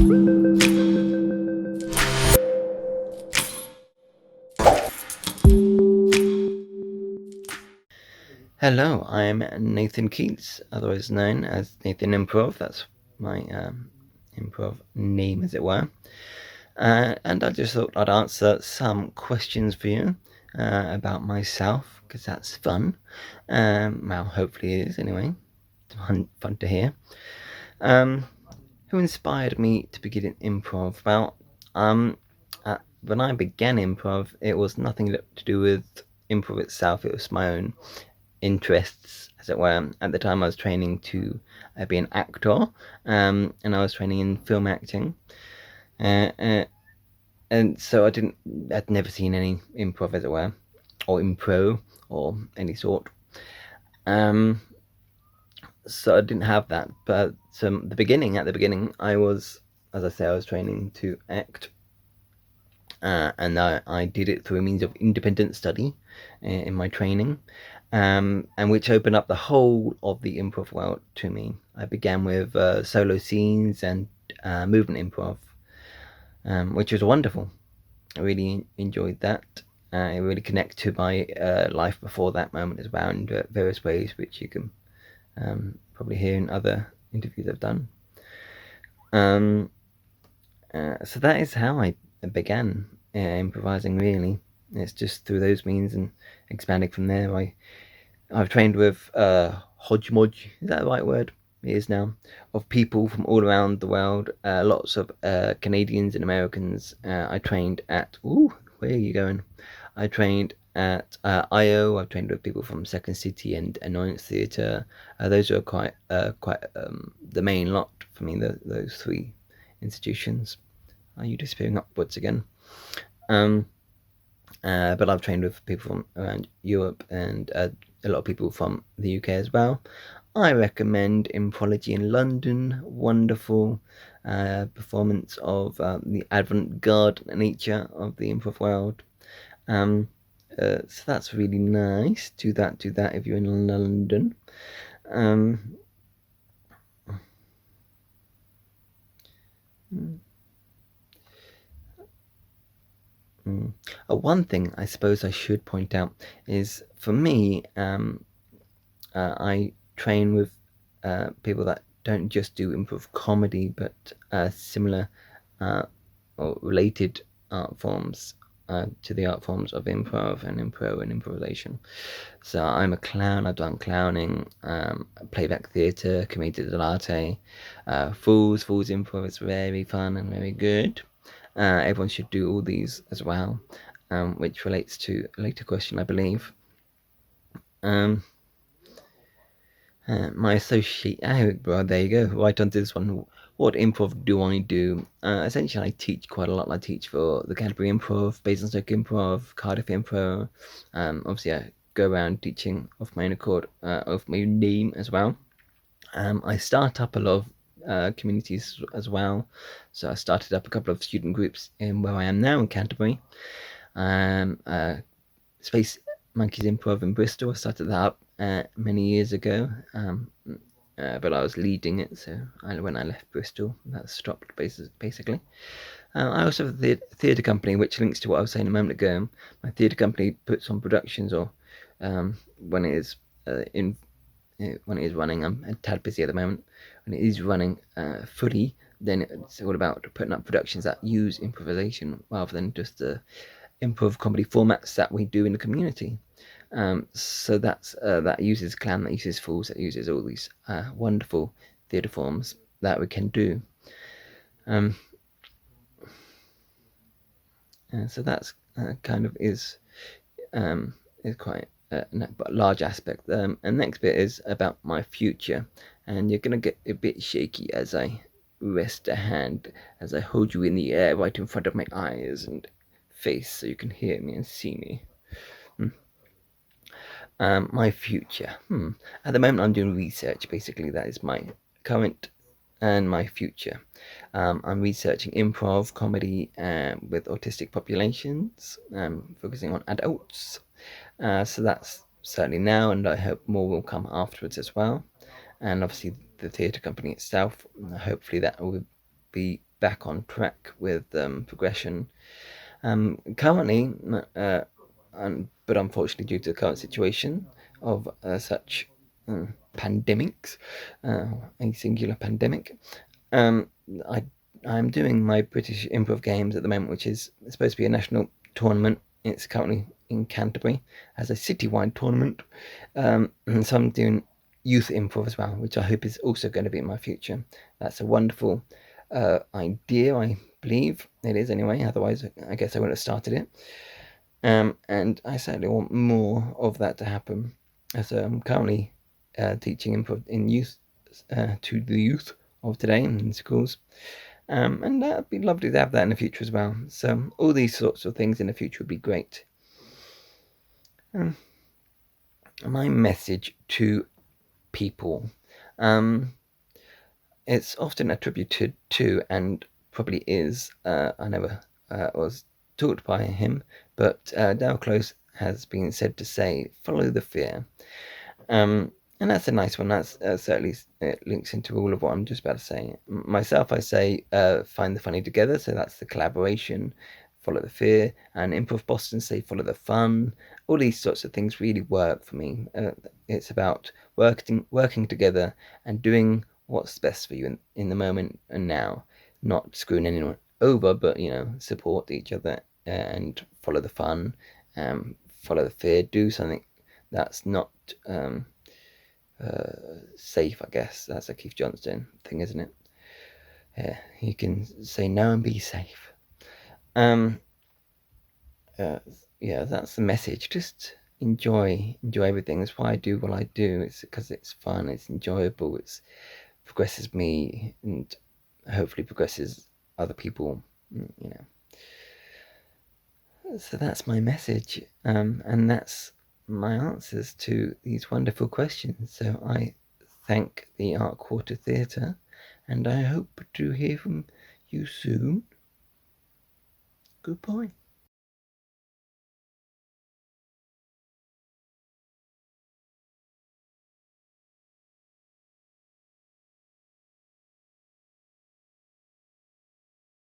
Hello, I'm Nathan Keates, otherwise known as Nathan Improv. That's my improv name, as it were. And I just thought I'd answer some questions for you about myself, because that's fun. Well, hopefully it is anyway. It's fun to hear. Who inspired me to begin improv? Well, when I began improv, it was nothing to do with improv itself. It was my own interests, as it were. At the time, I was training to be an actor, and I was training in film acting. And so I'd never seen any improv, as it were, or impro, or any sort. So I didn't have that. But at the beginning, I was, as I say, I was training to act. And I did it through a means of independent study in my training, and which opened up the whole of the improv world to me. I began with solo scenes and movement improv, which was wonderful. I really enjoyed that. It really connected to my life before that moment as well, in various ways, which you can probably hear in other interviews I've done. So that is how I began improvising, really. It's just through those means and expanding from there. I've trained with hodgepodge, is that the right word? It is now, of people from all around the world. Lots of Canadians and Americans. I trained at, where are you going? I trained at IO. I've trained with people from Second City and Annoyance Theatre. Those are quite the main lot for me, those three institutions. Are you disappearing upwards again? But I've trained with people from around Europe and a lot of people from the UK as well. I recommend Imprology in London. Wonderful performance of the avant-garde nature of the improv world. So that's really nice. Do that if you're in London. One thing I suppose I should point out is, for me, I train with people that don't just do improv comedy, but similar or related art forms to the art forms of improv and impro and improvisation. So I'm a clown. I've done clowning, playback theatre, commedia dell'arte, Fools Improv is very fun and very good. Everyone should do all these as well, which relates to a later question, I believe. My associate, well, there you go, right onto this one. What improv do I do? Essentially, I teach quite a lot. I teach for the Canterbury Improv, Basingstoke Improv, Cardiff Improv. Obviously, I go around teaching off my own accord, of my name as well. I start up a lot of communities as well. So I started up a couple of student groups in where I am now in Canterbury. Space Monkeys Improv in Bristol. I started that up many years ago, but I was leading it, so when I left Bristol, that stopped basically. I also have a theatre company, which links to what I was saying a moment ago. My theatre company puts on productions, or when it is when it is running. I'm a tad busy at the moment. When it is running fully, then it's all about putting up productions that use improvisation rather than just the improv comedy formats that we do in the community. So that uses clown, that uses fools, that uses all these wonderful theatre forms that we can do. So that's kind of is quite a large aspect. And next bit is about my future, and you're gonna get a bit shaky as I rest a hand, as I hold you in the air right in front of my eyes and face, so you can hear me and see me. My future. At the moment, I'm doing research. Basically, that is my current and my future. I'm researching improv comedy with autistic populations, focusing on adults. So that's certainly now, and I hope more will come afterwards as well. And obviously, the theatre company itself, hopefully that will be back on track with progression. Currently, but unfortunately due to the current situation of such pandemics, a singular pandemic, um, I I'm doing my British Improv Games at the moment, which is supposed to be a national tournament. It's currently in Canterbury as a citywide tournament. And so I'm doing youth improv as well, which I hope is also going to be in my future. That's a wonderful idea, I believe it is anyway. Otherwise, I guess I wouldn't have started it. And I certainly want more of that to happen. So I'm currently teaching improv in youth to the youth of today in schools. And that'd be lovely to have that in the future as well. So all these sorts of things in the future would be great. My message to people. It's often attributed to, and probably is, I never was taught by him, but Dale Close has been said to say, follow the fear. And that's a nice one. That's certainly it links into all of what I'm just about to say. Myself, I say find the funny together. So that's the collaboration, follow the fear. And Improv Boston say follow the fun. All these sorts of things really work for me. It's about working together and doing what's best for you in the moment and now. Not screwing anyone over, but support each other and follow the fun. Follow the fear. Do something that's not safe, I guess. That's a Keith Johnston thing, isn't it? Yeah, you can say no and be safe. Yeah, that's the message. Just enjoy everything. That's why I do what I do. It's because it's fun, it's enjoyable, it progresses me, and hopefully progresses other people. So that's my message, and that's my answers to these wonderful questions. So I thank the Art Quarter Theatre, and I hope to hear from you soon. Goodbye.